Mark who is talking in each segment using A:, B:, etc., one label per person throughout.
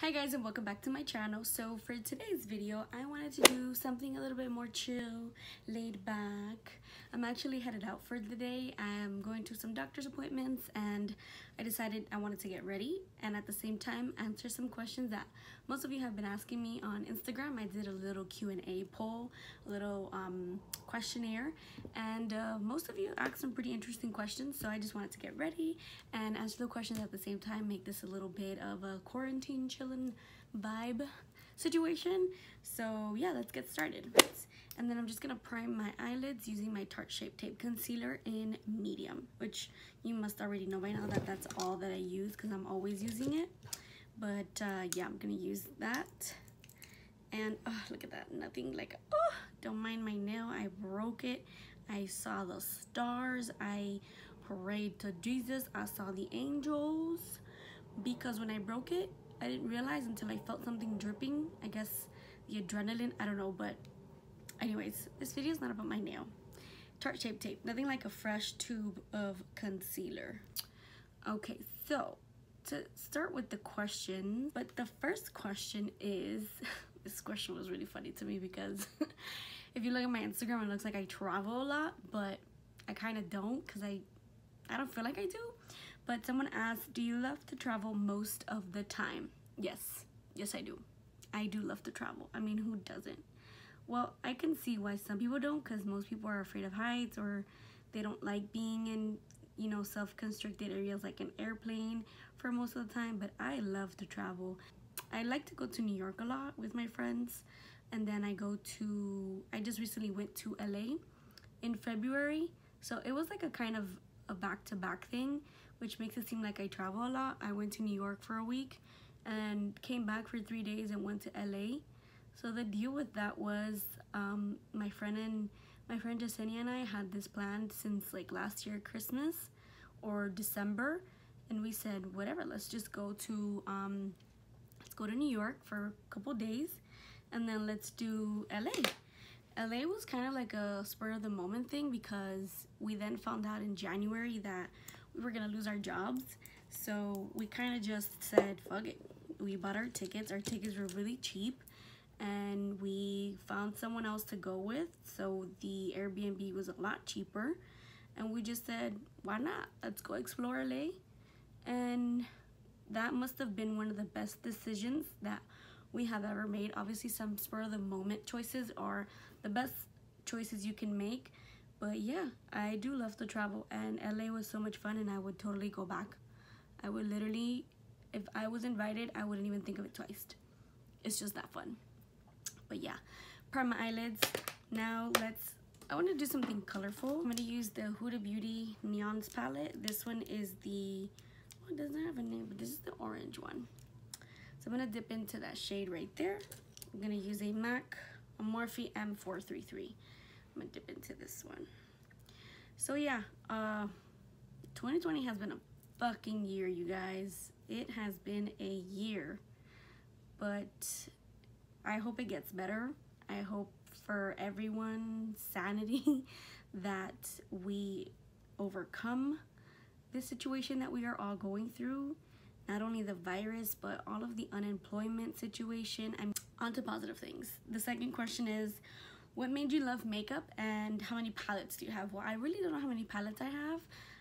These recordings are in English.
A: Hi guys, and welcome back to my channel. So for today's video, I wanted to do something a little bit more chill, laid back. I'm actually headed out for the day. I'm going to some doctor's appointments and I decided I wanted to get ready and at the same time answer some questions that most of you have been asking me on Instagram. I did a little Q&A poll, a little questionnaire, and most of you asked some pretty interesting questions, so I just wanted to get ready and answer the questions at the same time, make this a little bit of a quarantine chillin' vibe situation. So yeah, let's get started. And then I'm just gonna prime my eyelids using my Tarte Shape Tape Concealer in medium, which you must already know by now that that's all that I use because I'm always using it. But yeah, I'm gonna use that. And oh, look at that, nothing like, oh, don't mind my nail, I broke it. I saw the stars, I prayed to Jesus, I saw the angels, because when I broke it, I didn't realize until I felt something dripping. I guess the adrenaline, I don't know, but anyways, this video is not about my nail. Tarte Shape Tape, nothing like a fresh tube of concealer. Okay, so to start with the question, but the first question is, this question was really funny to me because if you look at my Instagram, it looks like I travel a lot, but I kind of don't because I don't feel like I do. But someone asked, do you love to travel most of the time? Yes, I do. I do love to travel. I mean, who doesn't? Well, I can see why some people don't, because most people are afraid of heights or they don't like being in, you know, self-constricted areas like an airplane for most of the time. But I love to travel. I like to go to New York a lot with my friends, and then I just recently went to LA in February, so it was like a kind of a back-to-back thing, which makes it seem like I travel a lot. I went to New York for a week and came back for 3 days and went to LA. So the deal with that was my friend Jasenia and I had this planned since like last year Christmas or December, and we said whatever, let's go to New York for a couple days and then let's do LA. LA was kind of like a spur of the moment thing because we then found out in January that we were gonna lose our jobs. So we kind of just said, fuck it. We bought our tickets. Our tickets were really cheap and we found someone else to go with. So the Airbnb was a lot cheaper. And we just said, why not? Let's go explore LA. And that must have been one of the best decisions that we have ever made. Obviously, some spur of the moment choices are the best choices you can make. But yeah, I do love to travel, and LA was so much fun, and I would totally go back. I would literally, if I was invited, I wouldn't even think of it twice. It's just that fun. But yeah, prime my eyelids. Now I want to do something colorful. I'm going to use the Huda Beauty Neons palette. This one is the, well, it doesn't have a name, but this is the orange one. So I'm going to dip into that shade right there. I'm going to use a MAC Morphe M433. I'm going to dip into this one. So yeah, 2020 has been a fucking year, you guys. It has been a year. But I hope it gets better. I hope for everyone's sanity that we overcome this situation that we are all going through. Not only the virus, but all of the unemployment situation. I'm on to positive things. The second question is, what made you love makeup and how many palettes do you have? Well, I really don't know how many palettes I have.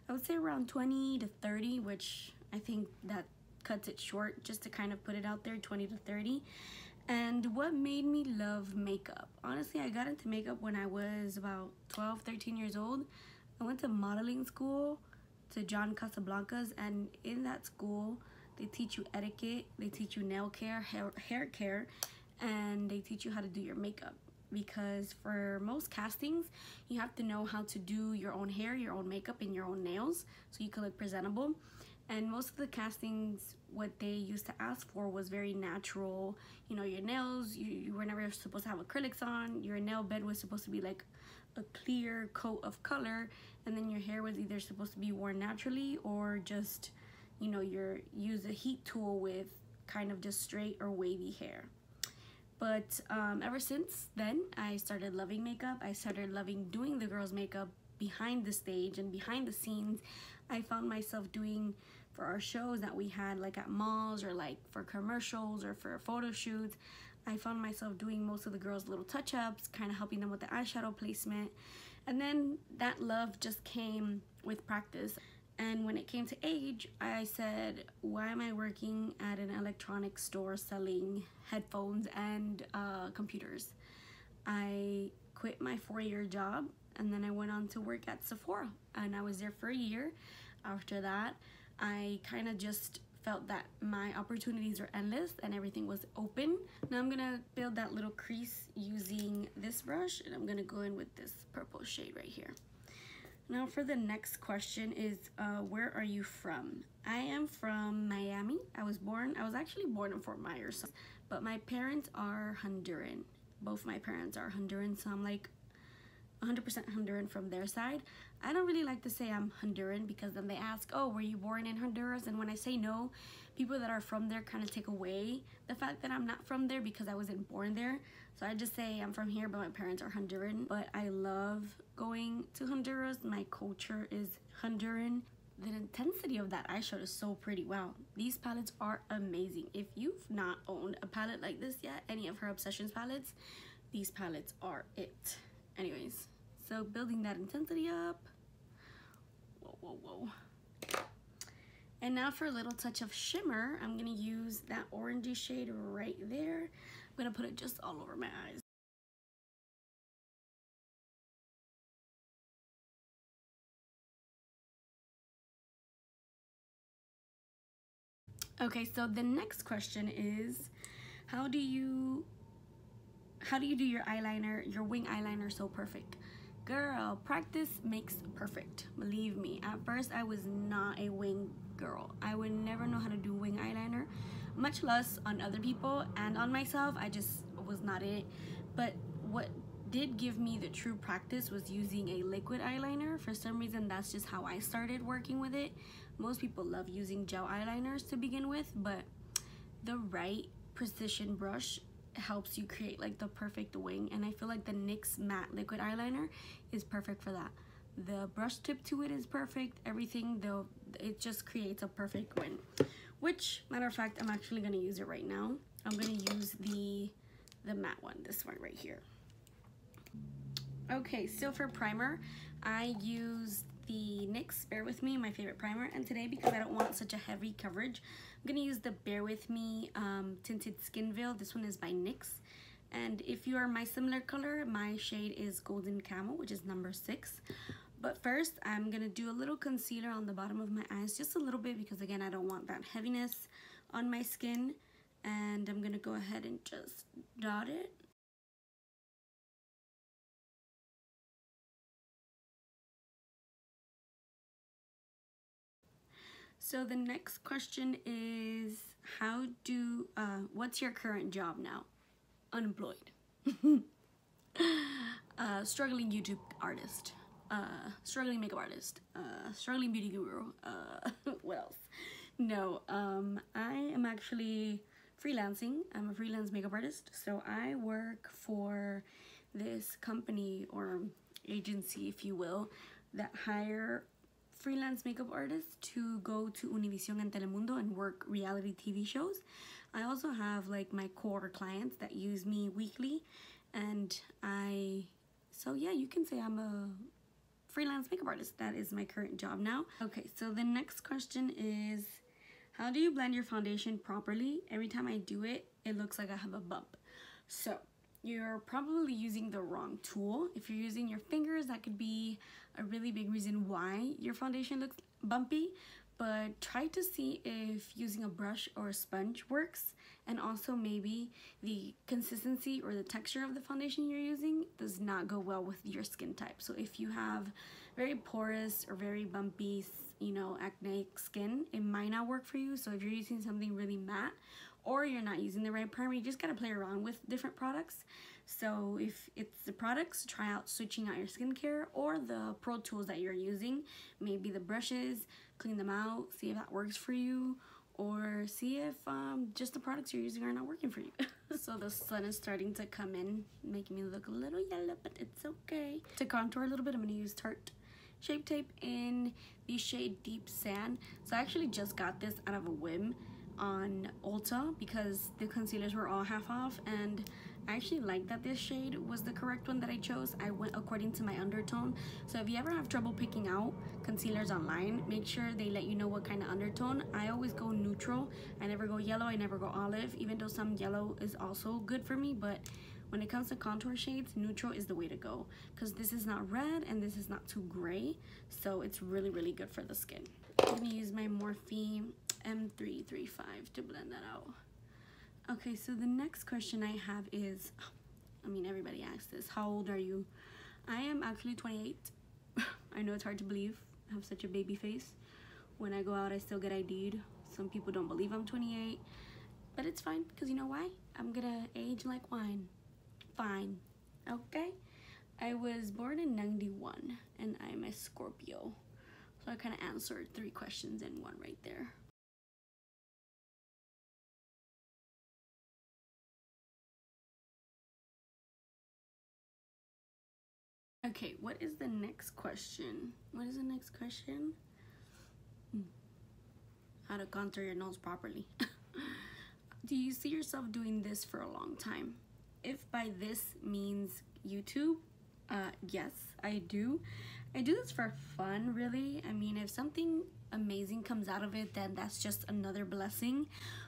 A: I would say around 20 to 30, which I think that cuts it short just to kind of put it out there, 20 to 30. And what made me love makeup? Honestly, I got into makeup when I was about 12, 13 years old. I went to modeling school to John Casablancas, and in that school, they teach you etiquette, they teach you nail care, hair care, and they teach you how to do your makeup. Because for most castings, you have to know how to do your own hair, your own makeup, and your own nails so you can look presentable. And most of the castings, what they used to ask for was very natural. You know, your nails, you were never supposed to have acrylics on. Your nail bed was supposed to be like a clear coat of color, and then your hair was either supposed to be worn naturally or just, you know, use a heat tool with kind of just straight or wavy hair. But ever since then, I started loving makeup. I started loving doing the girls' makeup behind the stage and behind the scenes. I found myself doing for our shows that we had like at malls or like for commercials or for photo shoots. I found myself doing most of the girls' little touch-ups, kind of helping them with the eyeshadow placement. And then that love just came with practice. And when it came to age, I said, why am I working at an electronics store selling headphones and computers? I quit my 4-year job, and then I went on to work at Sephora, and I was there for a year. After that, I kind of just felt that my opportunities are endless and everything was open. Now I'm gonna build that little crease using this brush, and I'm gonna go in with this purple shade right here. Now for the next question is, where are you from? I am from Miami. I was actually born in Fort Myers, but my parents are Honduran. Both my parents are Honduran, so I'm like 100% Honduran from their side. I don't really like to say I'm Honduran because then they ask, oh, were you born in Honduras? And when I say no, people that are from there kind of take away the fact that I'm not from there because I wasn't born there. So I just say I'm from here, but my parents are Honduran. But I love going to Honduras. My culture is Honduran. The intensity of that eyeshadow is so pretty. Wow, these palettes are amazing. If you've not owned a palette like this yet, any of her Obsessions palettes, these palettes are it. Anyways, so building that intensity up. Whoa, whoa, whoa. And now for a little touch of shimmer, I'm gonna use that orangey shade right there. I'm gonna put it just all over my eyes. Okay, so the next question is, how do you do your eyeliner, your wing eyeliner so perfect? Girl, practice makes perfect. Believe me, at first I was not a wing girl. I would never know how to do wing eyeliner, much less on other people, and on myself, I just was not it. But what did give me the true practice was using a liquid eyeliner. For some reason, that's just how I started working with it. Most people love using gel eyeliners to begin with, but the right precision brush helps you create like the perfect wing, and I feel like the NYX matte liquid eyeliner is perfect for that. The brush tip to it is perfect, everything, though, it just creates a perfect wing, which, matter of fact, I'm actually going to use it right now. I'm going to use the matte one, this one right here. Okay, so for primer, I used the NYX Bear With Me, my favorite primer, and today, because I don't want such a heavy coverage, I'm gonna use the Bear With Me Tinted Skin Veil. This one is by NYX, and if you are my similar color, my shade is Golden Camel, which is number 6. But first, I'm gonna do a little concealer on the bottom of my eyes, just a little bit, because again, I don't want that heaviness on my skin, and I'm gonna go ahead and just dot it. So the next question is, what's your current job now? Unemployed. Struggling YouTube artist. Struggling makeup artist. Struggling beauty guru. What else? No, I am actually freelancing. I'm a freelance makeup artist. So I work for this company or agency, if you will, that hire freelance makeup artists to go to Univision and Telemundo and work reality TV shows. I also have like my core clients that use me weekly, and so yeah, you can say I'm a freelance makeup artist. That is my current job now. Okay, so the next question is, how do you blend your foundation properly? Every time I do it, it looks like I have a bump. So you're probably using the wrong tool. If you're using your fingers, that could be a really big reason why your foundation looks bumpy. But try to see if using a brush or a sponge works, and also maybe the consistency or the texture of the foundation you're using does not go well with your skin type. So if you have very porous or very bumpy, you know, acneic skin, it might not work for you. So if you're using something really matte, or you're not using the right primer, you just gotta play around with different products. So if it's the products, try out switching out your skincare or the pro tools that you're using. Maybe the brushes, clean them out, see if that works for you, or see if just the products you're using are not working for you. So the sun is starting to come in, making me look a little yellow, but it's okay. To contour a little bit, I'm gonna use Tarte Shape Tape in the shade Deep Sand. So I actually just got this out of a whim on Ulta because the concealers were all half off, and I actually like that this shade was the correct one that I chose. I went according to my undertone. So if you ever have trouble picking out concealers online, make sure they let you know what kind of undertone. I always go neutral. I never go yellow, I never go olive, even though some yellow is also good for me, but when it comes to contour shades, neutral is the way to go, because this is not red and this is not too gray, so it's really, really good for the skin. I'm gonna use my Morphe M335 to blend that out. Okay, so the next question I have is, I mean, everybody asks this, how old are you? I am actually 28. I know it's hard to believe. I have such a baby face. When I go out, I still get ID'd. Some people don't believe I'm 28, but it's fine, because you know why? I'm gonna age like wine. Fine, okay? I was born in 91, and I'm a Scorpio. So I kind of answered 3 questions in one right there. Okay, what is the next question? What is the next question? How to contour your nose properly. Do you see yourself doing this for a long time? If by this means YouTube, yes, I do. I do this for fun, really. I mean, if something amazing comes out of it, then that's just another blessing.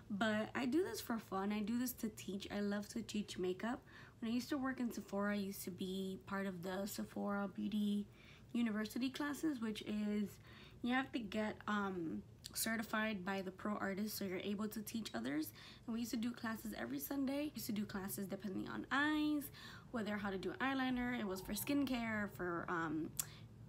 A: But I do this for fun. I do this to teach. I love to teach makeup. When I used to work in Sephora, I used to be part of the Sephora Beauty University classes, which is you have to get certified by the pro artist so you're able to teach others. And we used to do classes every Sunday. We used to do classes depending on eyes, whether how to do eyeliner. It was for skincare, for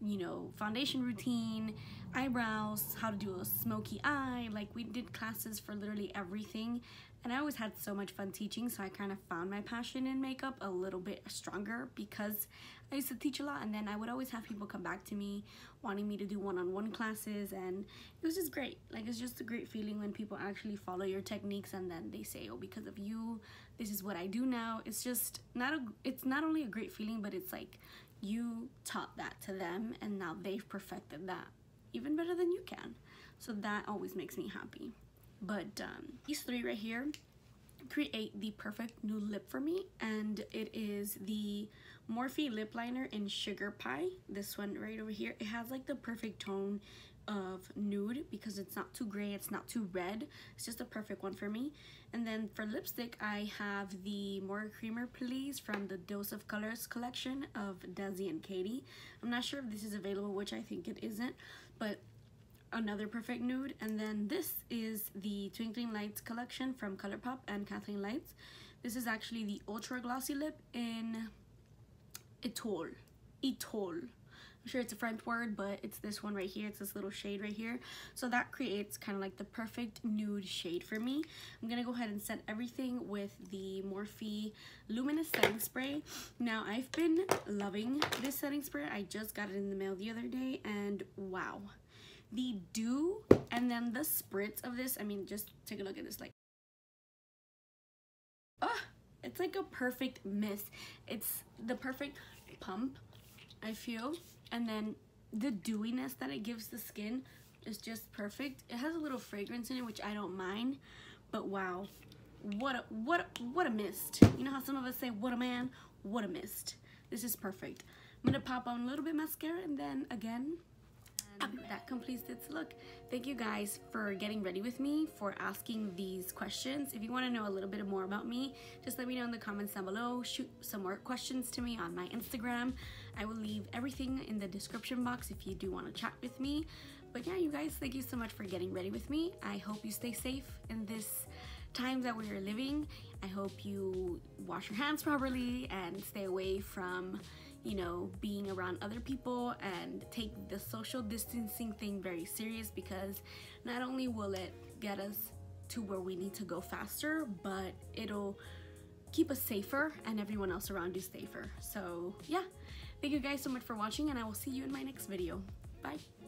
A: you know, foundation routine, eyebrows, how to do a smoky eye. Like, we did classes for literally everything, and I always had so much fun teaching. So I kind of found my passion in makeup a little bit stronger because I used to teach a lot, and then I would always have people come back to me wanting me to do one-on-one classes, and it was just great. Like, it's just a great feeling when people actually follow your techniques and then they say, oh, because of you, this is what I do now. It's just it's not only a great feeling, but it's like you taught that to them and now they've perfected that even better than you can. So that always makes me happy. But these 3 right here create the perfect nude lip for me, and it is the Morphe lip liner in Sugar Pie. This one right over here. It has like the perfect tone of nude because it's not too gray, it's not too red. It's just a perfect one for me. And then for lipstick, I have the More Creamer Please from the Dose of Colors collection of Desi and Katie. I'm not sure if this is available, which I think it isn't, but another perfect nude. And then this is the Twinkling Lights collection from ColourPop and Kathleen Lights. This is actually the Ultra Glossy Lip in Etoile. I'm sure it's a French word, but it's this one right here. It's this little shade right here. So that creates kind of like the perfect nude shade for me. I'm gonna go ahead and set everything with the Morphe Luminous Setting Spray. Now, I've been loving this setting spray. I just got it in the mail the other day, and wow. The dew and then the spritz of this, I mean, just take a look at this, like, it's like a perfect mist. It's the perfect pump, I feel, and then the dewiness that it gives the skin is just perfect. It has a little fragrance in it, which I don't mind, but wow, what a mist. You know how some of us say, what a man, what a mist. This is perfect. I'm gonna pop on a little bit mascara, and then again, that completes its look. Thank you guys for getting ready with me, for asking these questions. If you want to know a little bit more about me, just let me know in the comments down below. Shoot some more questions to me on my Instagram. I will leave everything in the description box if you do want to chat with me. But yeah, you guys, thank you so much for getting ready with me. I hope you stay safe in this time that we are living. I hope you wash your hands properly and stay away from, you know, being around other people, and take the social distancing thing very serious, because not only will it get us to where we need to go faster, but it'll keep us safer and everyone else around you safer. So yeah, thank you guys so much for watching, and I will see you in my next video. Bye.